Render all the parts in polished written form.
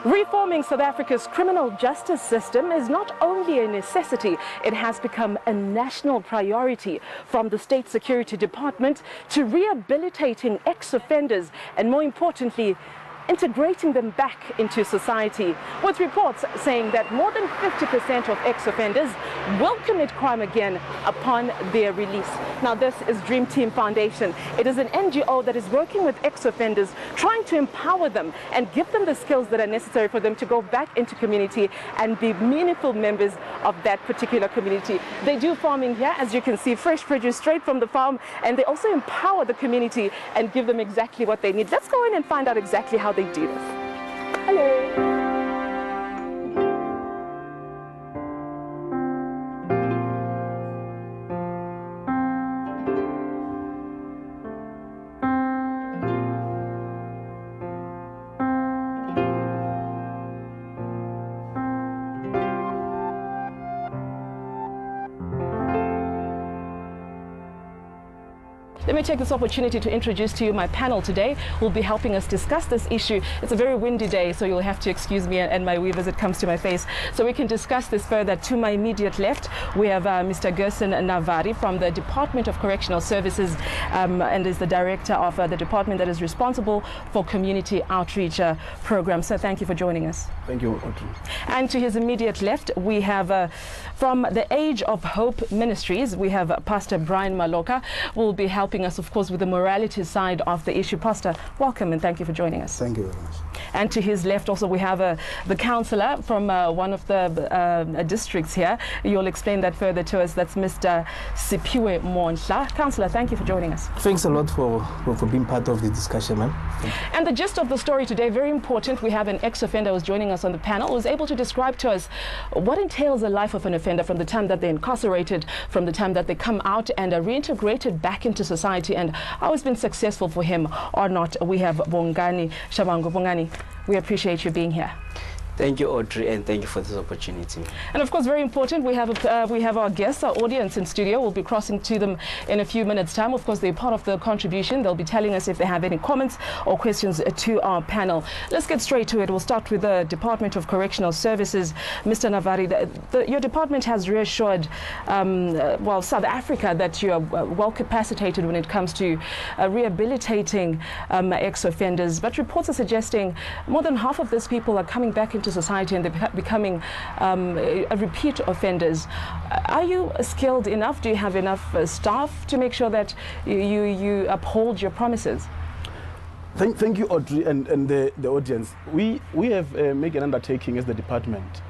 Reforming South Africa's criminal justice system is not only a necessity, it has become a national priority, from the State Security Department to rehabilitating ex-offenders and, more importantly, integrating them back into society, with reports saying that more than 50% of ex-offenders will commit crime again upon their release. Now, this is Dream Team Foundation. It is an NGO that is working with ex-offenders, trying to empower them and give them the skills that are necessary for them to go back into community and be meaningful members of that particular community. They do farming here, as you can see, fresh produce straight from the farm, and they also empower the community and give them exactly what they need. Let's go in and find out exactly how they do this. Hello. Let me take this opportunity to introduce to you my panel today who will be helping us discuss this issue. It's a very windy day, so you'll have to excuse me and my weave as it comes to my face. So we can discuss this further. To my immediate left, we have Mr. Gerson Navari from the Department of Correctional Services and is the director of the department that is responsible for community outreach programs. So thank you for joining us. Thank you, Audrey. And to his immediate left, we have from the Age of Hope Ministries, we have Pastor Brian Maloka, who will be helping us, of course, with the morality side of the issue. Pastor, welcome and thank you for joining us. Thank you very much. And to his left also we have the councillor from one of the districts here. You'll explain that further to us. That's Mr. Sipiwe Monhla. Councillor, thank you for joining us. Thanks a lot for being part of the discussion, ma'am. And the gist of the story today, very important. We have an ex-offender who's joining us on the panel, who's able to describe to us what entails the life of an offender from the time that they're incarcerated, from the time that they come out and are reintegrated back into society, and how it's been successful for him or not. We have Bongani Shabangu. Bongani, we appreciate you being here. Thank you, Audrey, and thank you for this opportunity. And of course, very important, we have our guests, our audience in studio. We'll be crossing to them in a few minutes' time. Of course, they're part of the contribution. They'll be telling us if they have any comments or questions to our panel. Let's get straight to it. We'll start with the Department of Correctional Services. Mr. Navari, your department has reassured, South Africa that you are well capacitated when it comes to rehabilitating ex-offenders. But reports are suggesting more than half of these people are coming back into society and they're becoming repeat offenders. Are you skilled enough? Do you have enough staff to make sure that you uphold your promises? Thank you, Audrey, and the audience. We have made an undertaking as the department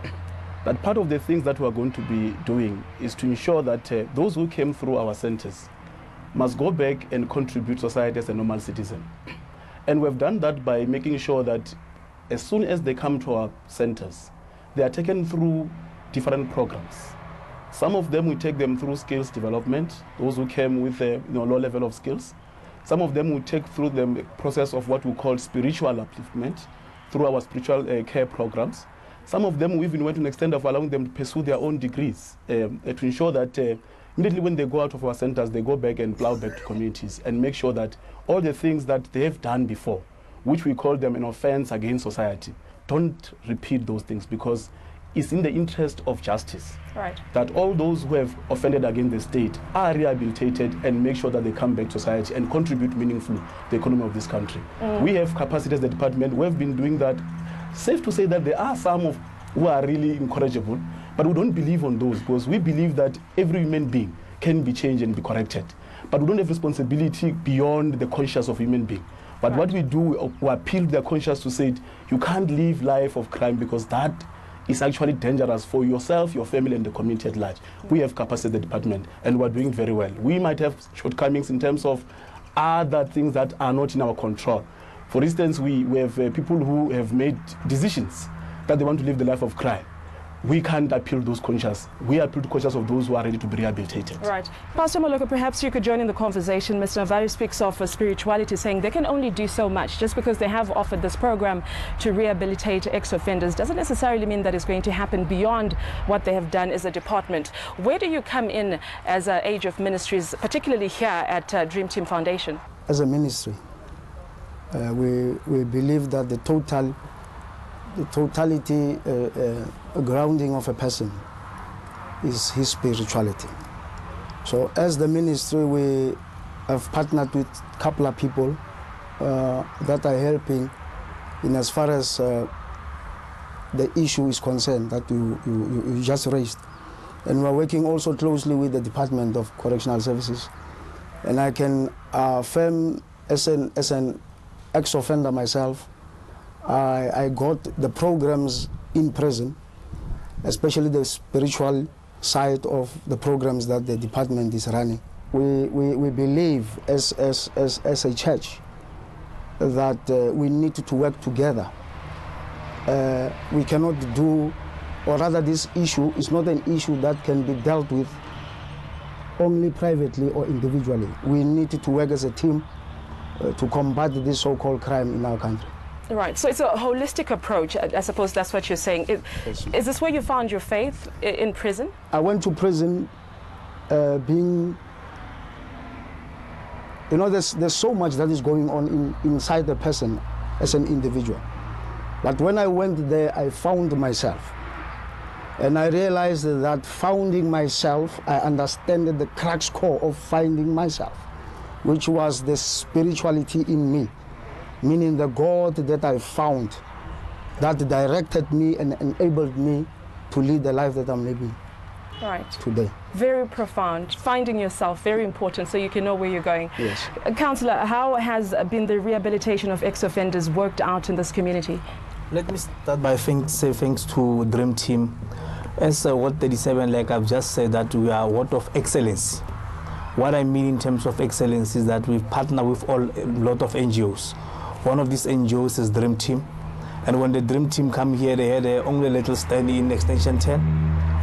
that part of the things that we are going to be doing is to ensure that those who came through our centers must go back and contribute to society as a normal citizen. And we've done that by making sure that as soon as they come to our centers, they are taken through different programs. Some of them, we take them through skills development, those who came with a low level of skills. Some of them we take through the process of what we call spiritual upliftment through our spiritual care programs. Some of them we even went to an extent of allowing them to pursue their own degrees to ensure that immediately when they go out of our centers, they go back and plow back to communities and make sure that all the things that they have done before, which we call them an offense against society, don't repeat those things, because it's in the interest of justice that all those who have offended against the state are rehabilitated and make sure that they come back to society and contribute meaningfully to the economy of this country. We have capacity as the department. We have been doing that. Safe to say that there are some who are really incorrigible, but we don't believe on those, because we believe that every human being can be changed and be corrected. But we don't have responsibility beyond the conscience of human being. But what we do, we appeal to their conscience to say, you can't live life of crime, because that is actually dangerous for yourself, your family, and the community at large. We have capacity in the department, and we're doing very well. We might have shortcomings in terms of other things that are not in our control. For instance, we have people who have made decisions that they want to live the life of crime. We can't appeal to those conscious. We appeal to conscious of those who are ready to be rehabilitated. Right. Pastor Maloka, perhaps you could join in the conversation. Mr. Navari speaks of spirituality, saying they can only do so much. Just because they have offered this program to rehabilitate ex-offenders doesn't necessarily mean that it's going to happen beyond what they have done as a department. Where do you come in as Age of Ministries, particularly here at Dream Team Foundation? As a ministry, we believe that the total the totality grounding of a person is his spirituality. So as the ministry, we have partnered with a couple of people that are helping in as far as the issue is concerned that you just raised. And we're working also closely with the Department of Correctional Services. And I can affirm as an ex-offender myself, I got the programs in prison, especially the spiritual side of the programs that the department is running. We believe as a church that we need to work together. We cannot do, or rather this issue is not an issue that can be dealt with only privately or individually. We need to work as a team to combat this so-called crime in our country. Right, so it's a holistic approach. I suppose that's what you're saying. Yes. Is this where you found your faith, in prison? I went to prison being, you know, there's so much that is going on inside the person as an individual. But when I went there, I found myself. And I realized that finding myself, I understood the crux core of finding myself, which was the spirituality in me, meaning the God that I found that directed me and enabled me to lead the life that I'm living today. Very profound. Finding yourself, very important, so you can know where you're going. Yes. Councillor, how has been the rehabilitation of ex-offenders worked out in this community? Let me start by say thanks to Dream Team. As Ward 37, like I've just said, that we are a ward of excellence. What I mean in terms of excellence is that we partner with a lot of NGOs. One of these NGOs is Dream Team. And when the Dream Team come here, they had only a little stand in Extension 10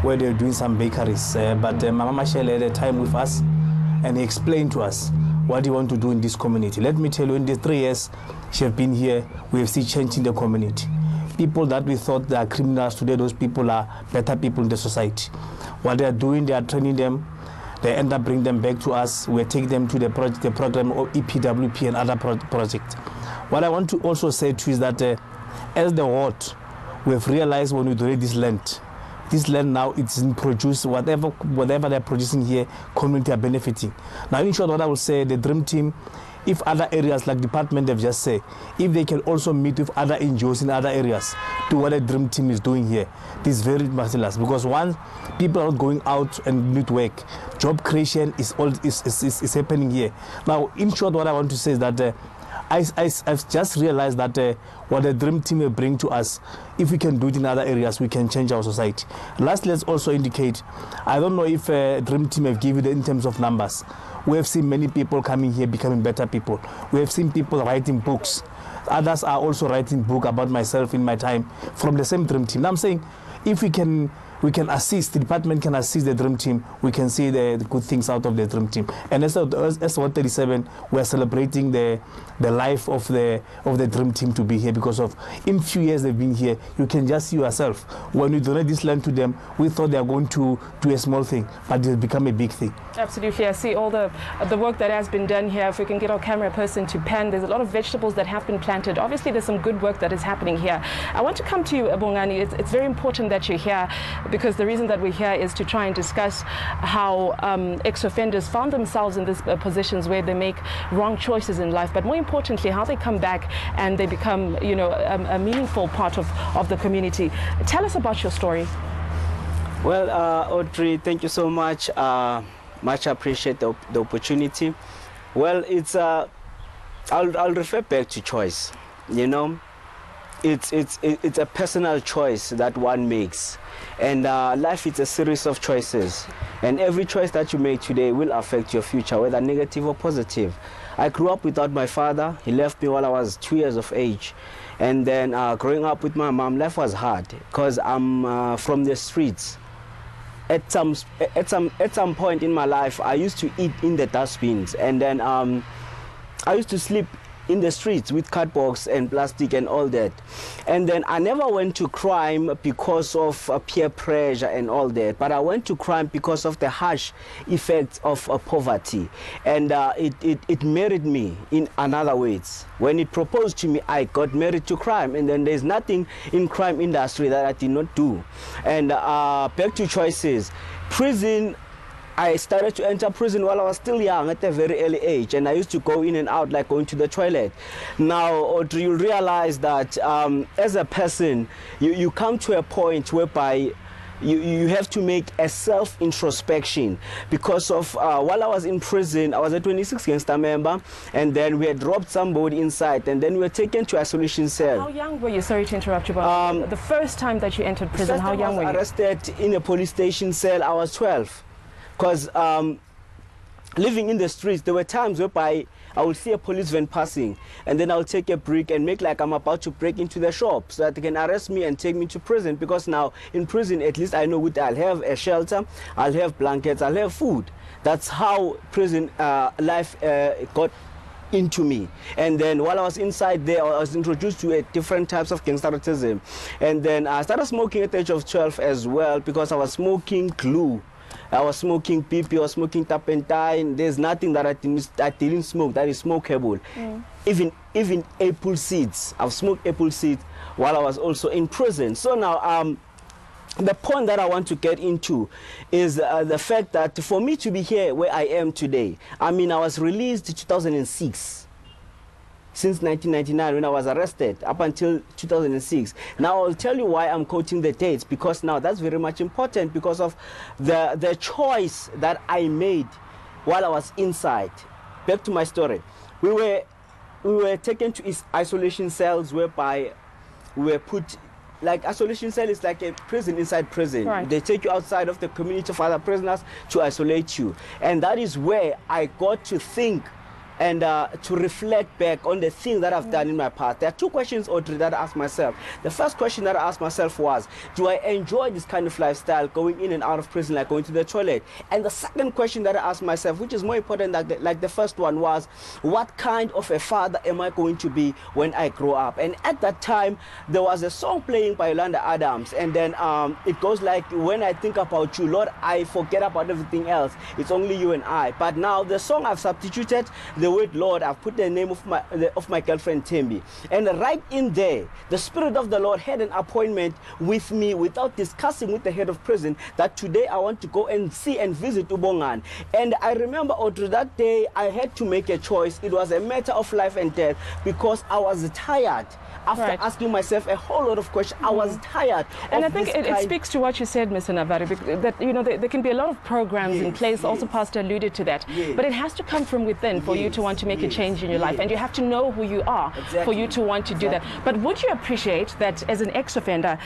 where they're doing some bakeries. But Mama Michelle had a time with us and he explained to us what he want to do in this community. Let me tell you, in the 3 years she have been here, we have seen change in the community. People that we thought they are criminals today, those people are better people in the society. What they are doing, they are training them. They end up bringing them back to us. We take them to the program of EPWP and other projects. What I want to also say to you is that as the ward, we have realized when we donate this land now it's in produce, whatever they're producing here, community are benefiting. Now in short, what I will say, the Dream Team, if other areas like department have just said, if they can also meet with other NGOs in other areas, do what the Dream Team is doing here, this is very marvelous, because once people are not going out and need work, job creation is happening here. Now, in short, what I want to say is that I've just realized that what the Dream Team will bring to us, if we can do it in other areas, we can change our society. Lastly, let's also indicate, I don't know if Dream Team have given you in terms of numbers. We have seen many people coming here becoming better people. We have seen people writing books. Others are also writing books about myself in my time from the same Dream Team. Now I'm saying, if we can assist, the department can assist the Dream Team, we can see the good things out of the Dream Team. And as 137, we are celebrating the life of the Dream Team to be here, because of in few years they've been here. You can just see yourself. When we donate this land to them, we thought they are going to do a small thing, but it has become a big thing. Absolutely. I see all the work that has been done here. If we can get our camera person to pan, there's a lot of vegetables that have been planted. Obviously, there's some good work that is happening here. I want to come to you, Bongani. It's very important that you're here, because the reason that we're here is to try and discuss how ex-offenders found themselves in these positions where they make wrong choices in life, but more importantly, how they come back and they become, you know, a meaningful part of the community. Tell us about your story. Well, Audrey, thank you so much. Much appreciate the opportunity. Well, it's I'll refer back to choice. You know, it's a personal choice that one makes, and life is a series of choices, and every choice that you make today will affect your future, whether negative or positive. I grew up without my father. He left me while I was 2 years of age, and then growing up with my mom, life was hard because I'm from the streets. At some point in my life, I used to eat in the dustbins, and then I used to sleep in the streets with cardboards and plastic and all that. And then I never went to crime because of peer pressure and all that, but I went to crime because of the harsh effects of poverty. And it married me in another words. When it proposed to me, I got married to crime, and then there's nothing in crime industry that I did not do. And back to choices. Prison, I started to enter prison while I was still young at a very early age, and I used to go in and out like going to the toilet. Now, Audrey, you realize that as a person, you come to a point whereby you have to make a self-introspection because of while I was in prison, I was a 26 gangster member, and then we had robbed somebody inside, and then we were taken to isolation cell. How young were you? Sorry to interrupt you, but the first time that you entered prison, how young were you? I was arrested in a police station cell, I was 12. Because living in the streets, there were times whereby I would see a police van passing, and then I'll take a brick and make like I'm about to break into the shop so that they can arrest me and take me to prison. Because now in prison, at least I know I'll have a shelter, I'll have blankets, I'll have food. That's how prison life got into me. And then while I was inside there, I was introduced to different types of gangsterism. And then I started smoking at the age of 12 as well, because I was smoking glue. I was smoking PP, I was smoking turpentine. There's nothing that I didn't smoke that is smokable. Even apple seeds. I've smoked apple seeds while I was also in prison. So now the point that I want to get into is the fact that for me to be here where I am today, I mean, I was released in 2006. Since 1999 when I was arrested up until 2006. Now I'll tell you why I'm quoting the dates, because now that's very much important because of the choice that I made while I was inside. Back to my story. We were taken to isolation cells whereby we were put, like isolation cell is like a prison inside prison. Right. They take you outside of the community of other prisoners to isolate you. And that is where I got to think and to reflect back on the things that I've done in my past. There are two questions, Audrey, that I asked myself. The first question that I asked myself was, do I enjoy this kind of lifestyle, going in and out of prison, like going to the toilet? And the second question that I asked myself, which is more important like the first one, was, what kind of a father am I going to be when I grow up? And at that time, there was a song playing by Yolanda Adams, and then it goes like, when I think about you, Lord, I forget about everything else. It's only you and I. But now the song I've substituted the word Lord, I've put the name of my girlfriend Tembi. And right in there, the Spirit of the Lord had an appointment with me without discussing with the head of prison that today I want to go and see and visit Ubongan. And I remember, Audrey, that day I had to make a choice. It was a matter of life and death because I was tired. After asking myself a whole lot of questions, I was tired. And I think it speaks to what you said, Mr. Navari, that there can be a lot to programs in place. Also, Pastor alluded to that. But it has to come from within for you to want to make a change in your life. And you have to know who you are for you to want to do that. But would you appreciate that as an ex-offender,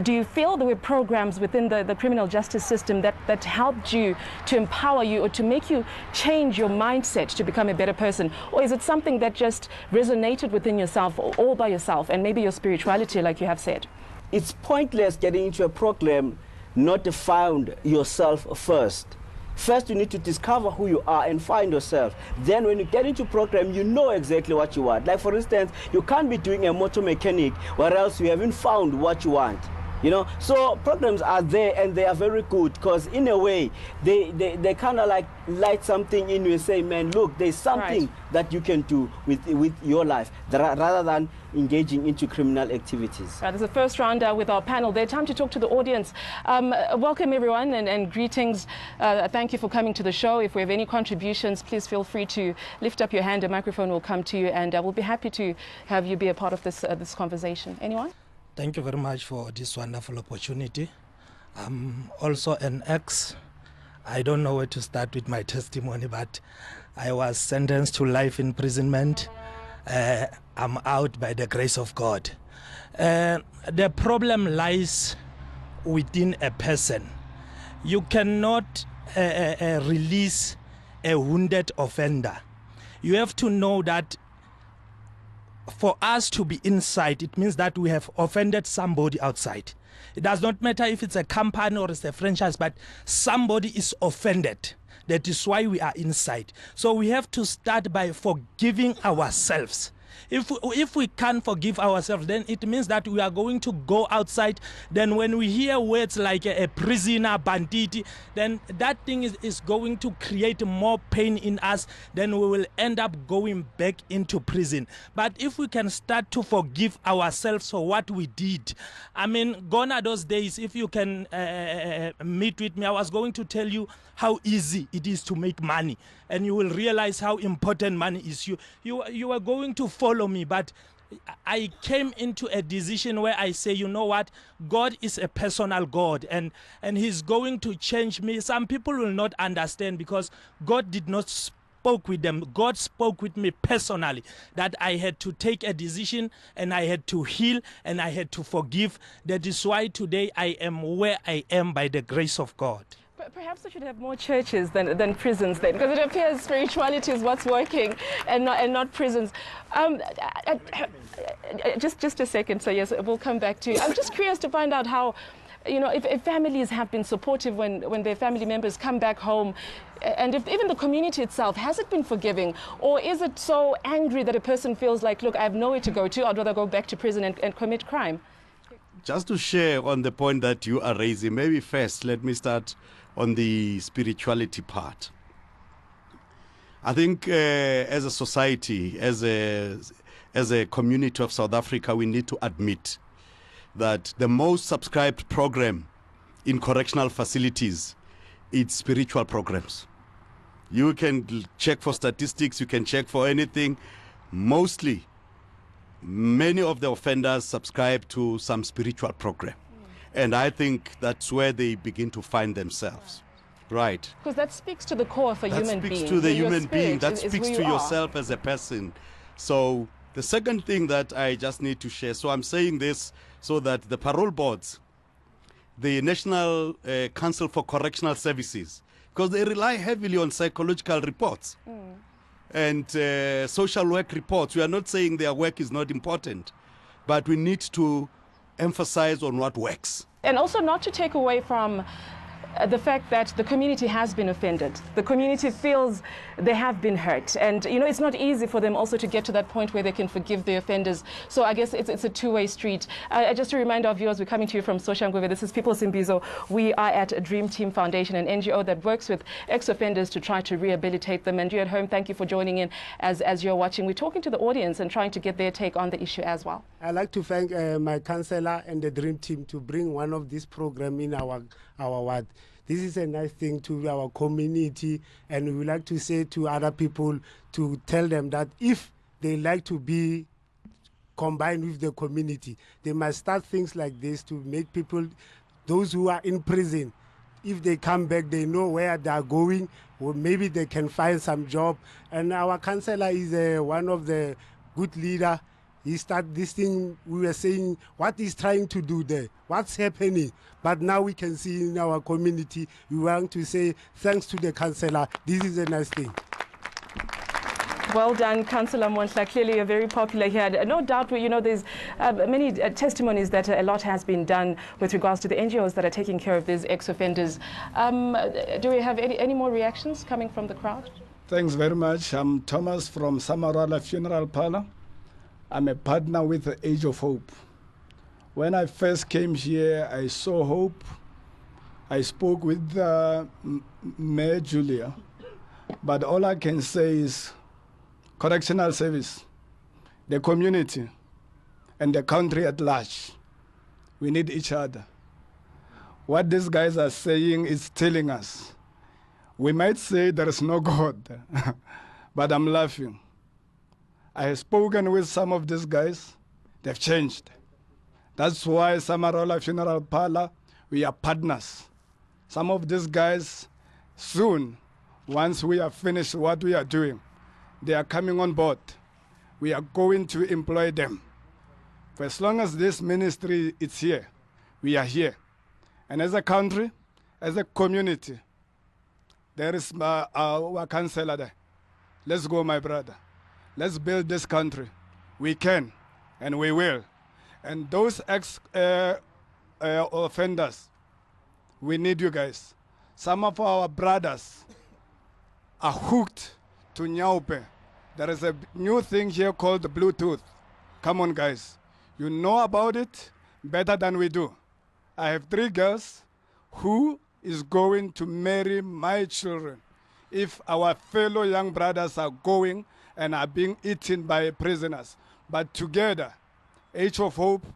do you feel there were programs within the criminal justice system that helped you to empower you or to make you change your mindset to become a better person? Or is it something that just resonated within yourself all by yourself? And maybe your spirituality, like you have said? It's pointless getting into a program not to find yourself first. First, you need to discover who you are and find yourself. Then when you get into program, you know exactly what you want. Like, for instance, you can't be doing a motor mechanic where else you haven't found what you want. You know, so programs are there and they are very good because in a way they kind of like light something in you and say, man, look, there's something that you can do with your life rather than engaging into criminal activities. Right, there's a first round with our panel there. Time to talk to the audience. Welcome everyone and greetings. Thank you for coming to the show. If we have any contributions, please feel free to lift up your hand. A microphone will come to you and we'll be happy to have you be a part of this conversation. Anyone? Thank you very much for this wonderful opportunity. I'm also an ex. I don't know where to start with my testimony, but I was sentenced to life imprisonment. I'm out by the grace of God. The problem lies within a person. You cannot release a wounded offender. You have to know that for us to be inside, it means that we have offended somebody outside. It does not matter if it's a company or it's a franchise, but somebody is offended. That is why we are inside. So we have to start by forgiving ourselves. if we can't forgive ourselves, then it means that we are going to go outside. Then when we hear words like a prisoner, banditi, then that thing is going to create more pain in us. Then we will end up going back into prison. But if we can start to forgive ourselves for what we did, I mean, gone are those days. If you can meet with me, I was going to tell you how easy it is to make money, and you will realize how important money is. You are going to follow me, but I came into a decision where I say, you know what, God is a personal God, and he's going to change me. Some people will not understand because God did not spoke with them. God spoke with me personally that I had to take a decision, and I had to heal, and I had to forgive. That is why today I am where I am by the grace of God. Perhaps we should have more churches than prisons then, because it appears spirituality is what's working and not prisons. Just a second, so yes, we'll come back to you. I'm just curious to find out how, you know, if families have been supportive when their family members come back home, and if even the community itself, has it been forgiving, or is it so angry that a person feels like, look, I have nowhere to go to, I'd rather go back to prison and commit crime? Just to share on the point that you are raising, maybe first let me start on the spirituality part. I think as a society, as a community of South Africa, we need to admit that the most subscribed program in correctional facilities is spiritual programs. You can check for statistics, you can check for anything. Mostly, many of the offenders subscribe to some spiritual program. And I think that's where they begin to find themselves. Right. Because that speaks to the core of a human being. That speaks to the human being. That is speaks to yourself as a person. So the second thing that I just need to share, so I'm saying this so that the parole boards, the National Council for Correctional Services, because they rely heavily on psychological reports and social work reports. We are not saying their work is not important, but we need to emphasize on what works. And also not to take away from the fact that the community has been offended. The community feels they have been hurt. And, you know, it's not easy for them also to get to that point where they can forgive the offenders. So I guess it's a two-way street. Just to remind our viewers, we're coming to you from Soshanguve. This is People's Imbizo. We are at Dream Team Foundation, an NGO that works with ex-offenders to try to rehabilitate them. And you at home, thank you for joining in as you're watching. We're talking to the audience and trying to get their take on the issue as well. I'd like to thank my councillor and the Dream Team to bring one of these programs in our ward. This is a nice thing to our community, and we would like to say to other people to tell them that if they like to be combined with the community, they must start things like this to make people, those who are in prison, if they come back, they know where they are going, or maybe they can find some job. And our councillor is one of the good leader. He started this thing, we were saying, what he's trying to do there? What's happening? But now we can see in our community, we want to say, thanks to the councillor, this is a nice thing. Well done, Councillor Montla. Clearly, you're very popular here. No doubt, you know, there's many testimonies that a lot has been done with regards to the NGOs that are taking care of these ex-offenders. Do we have any more reactions coming from the crowd? Thanks very much. I'm Thomas from Samarala Funeral Parlor. I'm a partner with the Age of Hope. When I first came here, I saw hope. I spoke with Mayor Julia, but all I can say is correctional service, the community, and the country at large, we need each other. What these guys are saying is telling us, we might say there is no God, but I'm laughing. I have spoken with some of these guys. They've changed. That's why Samarola Funeral Parlor, we are partners. Some of these guys, soon, once we have finished what we are doing, they are coming on board. We are going to employ them. For as long as this ministry is here, we are here. And as a country, as a community, there is our councillor there. Let's go, my brother. Let's build this country. We can, and we will. And those ex-offenders, we need you guys. Some of our brothers are hooked to Nyaupe, There is a new thing here called the Bluetooth. Come on, guys. You know about it better than we do. I have 3 girls. Who is going to marry my children if our fellow young brothers are going and are being eaten by prisoners? But together, Age of Hope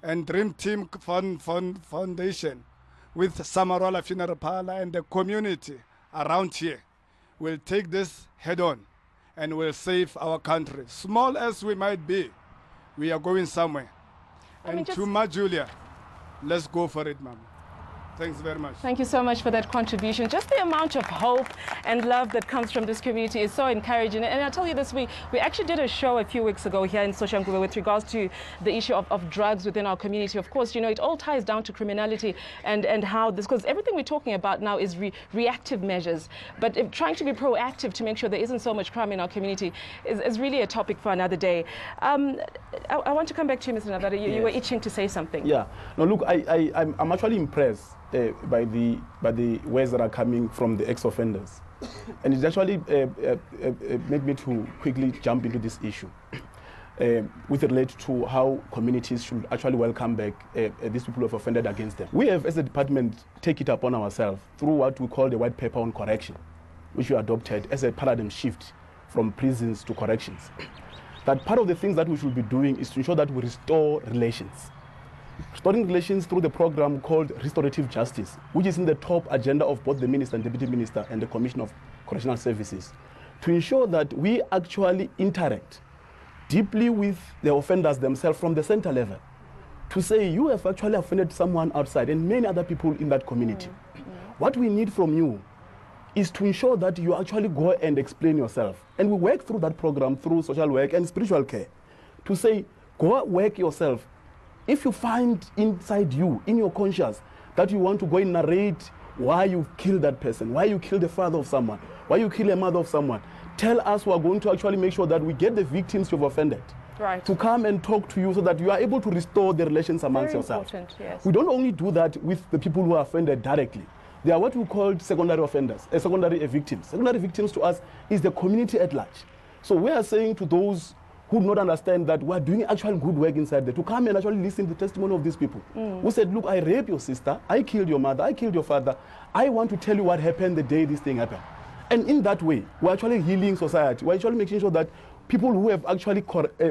and Dream Team Foundation with Samarola Funeral Parlor and the community around here will take this head on and will save our country. Small as we might be, we are going somewhere. And to Ma Julia, let's go for it, Mama. Thanks very much. Thank you so much for that contribution. Just the amount of hope and love that comes from this community is so encouraging. And I'll tell you this, we actually did a show a few weeks ago here in Soshanguve with regards to the issue of drugs within our community. Of course, you know, it all ties down to criminality and how this, because everything we're talking about now is reactive measures. But trying to be proactive to make sure there isn't so much crime in our community is really a topic for another day. I want to come back to you, Mr. Navada. You were itching to say something. Yeah. No, look, I'm actually impressed by the words that are coming from the ex-offenders. And it actually made me to quickly jump into this issue with relate to how communities should actually welcome back these people who have offended against them. We have, as a department, take it upon ourselves through what we call the white paper on correction, which we adopted as a paradigm shift from prisons to corrections. That part of the things that we should be doing is to ensure that we restore relations. Restoring relations through the program called Restorative Justice, which is in the top agenda of both the Minister and Deputy Minister and the Commission of Correctional Services, to ensure that we actually interact deeply with the offenders themselves from the center level, to say you have actually offended someone outside and many other people in that community. What we need from you is to ensure that you actually go and explain yourself. And we work through that program through social work and spiritual care to say, go work yourself. If you find inside you, in your conscience, that you want to go and narrate why you killed that person, why you killed the father of someone, why you killed a mother of someone, tell us. We are going to actually make sure that we get the victims you've offended to come and talk to you so that you are able to restore the relations amongst yourselves. Yes. We don't only do that with the people who are offended directly. They are what we call secondary offenders, secondary victims. Secondary victims to us is the community at large. So we are saying to those who do not understand that we are doing actual good work inside there, to come and actually listen to the testimony of these people who said, look, I raped your sister, I killed your mother, I killed your father. I want to tell you what happened the day this thing happened. And in that way, we're actually healing society. We're actually making sure that people who have actually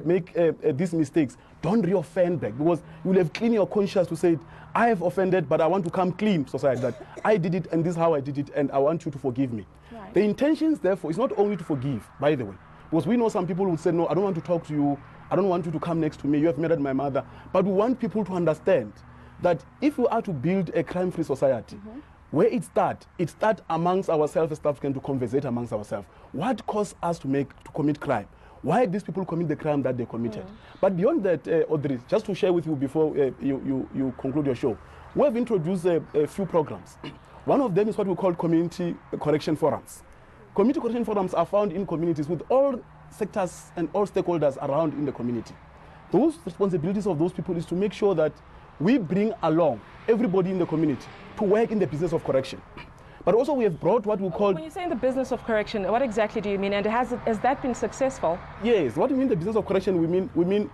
make these mistakes don't re-offend back, because you will have cleaned your conscience to say, I have offended, but I want to come clean society, that I did it and this is how I did it and I want you to forgive me. The intentions, therefore, is not only to forgive, by the way, because we know some people who say, no, I don't want to talk to you, I don't want you to come next to me, you have murdered my mother. But we want people to understand that if we are to build a crime-free society, where it starts amongst ourselves as South Africans, to conversate amongst ourselves. What caused us to commit crime? Why these people commit the crime that they committed? But beyond that, Audrey, just to share with you before you conclude your show, we have introduced a few programs. One of them is what we call community correction forums. Community correction forums are found in communities with all sectors and all stakeholders around in the community. Those responsibilities of those people is to make sure that we bring along everybody in the community to work in the business of correction. But also we have brought what we call... When you say in the business of correction, what exactly do you mean? And has that been successful? Yes, what we mean the business of correction, we mean,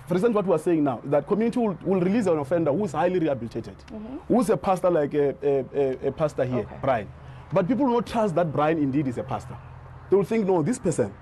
for example, what we are saying now, that community will release an offender who is highly rehabilitated, who is a pastor like a pastor here, Brian. But people will not trust that Brian indeed is a pastor. They will think, no, this person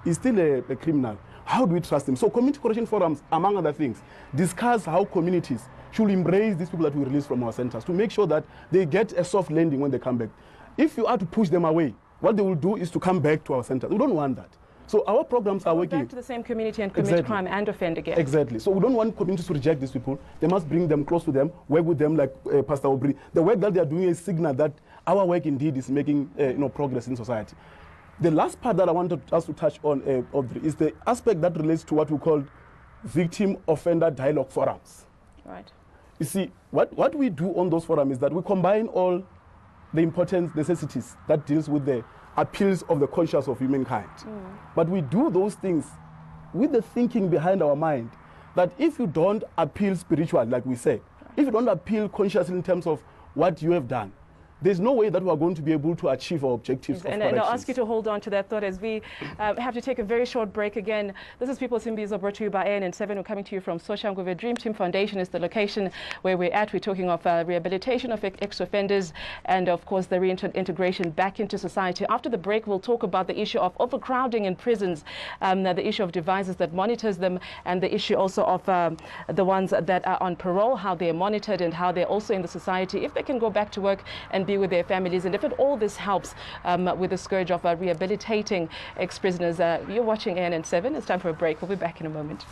is still a criminal. How do we trust him? So community correction forums, among other things, discuss how communities should embrace these people that we release from our centers to make sure that they get a soft landing when they come back. If you are to push them away, what they will do is to come back to our centers. We don't want that. So our programs are working. Back to the same community and commit crime and offend again. Exactly. So we don't want communities to reject these people. They must bring them close to them, work with them like Pastor Aubrey. The work that they are doing is a signal that our work indeed is making progress in society. The last part that I wanted us to touch on, Audrey, is the aspect that relates to what we call victim-offender dialogue forums. Right. You see, what we do on those forums is that we combine all the important necessities that deals with the appeals of the conscience of humankind. But we do those things with the thinking behind our mind that if you don't appeal spiritually, like we said, if you don't appeal consciously in terms of what you have done, there's no way that we're going to be able to achieve our objectives. And I'll ask you to hold on to that thought as we have to take a very short break again. This is People's Imbizo, brought to you by ANN7. We're coming to you from Soshanguve. Dream Team Foundation is the location where we're at. We're talking of rehabilitation of ex-offenders and, of course, the reintegration back into society. After the break, we'll talk about the issue of overcrowding in prisons, the issue of devices that monitors them, and the issue also of the ones that are on parole, how they're monitored and how they're also in the society, if they can go back to work and be with their families, and if all this helps with the scourge of rehabilitating ex-prisoners. You're watching ANN7. It's time for a break. We'll be back in a moment.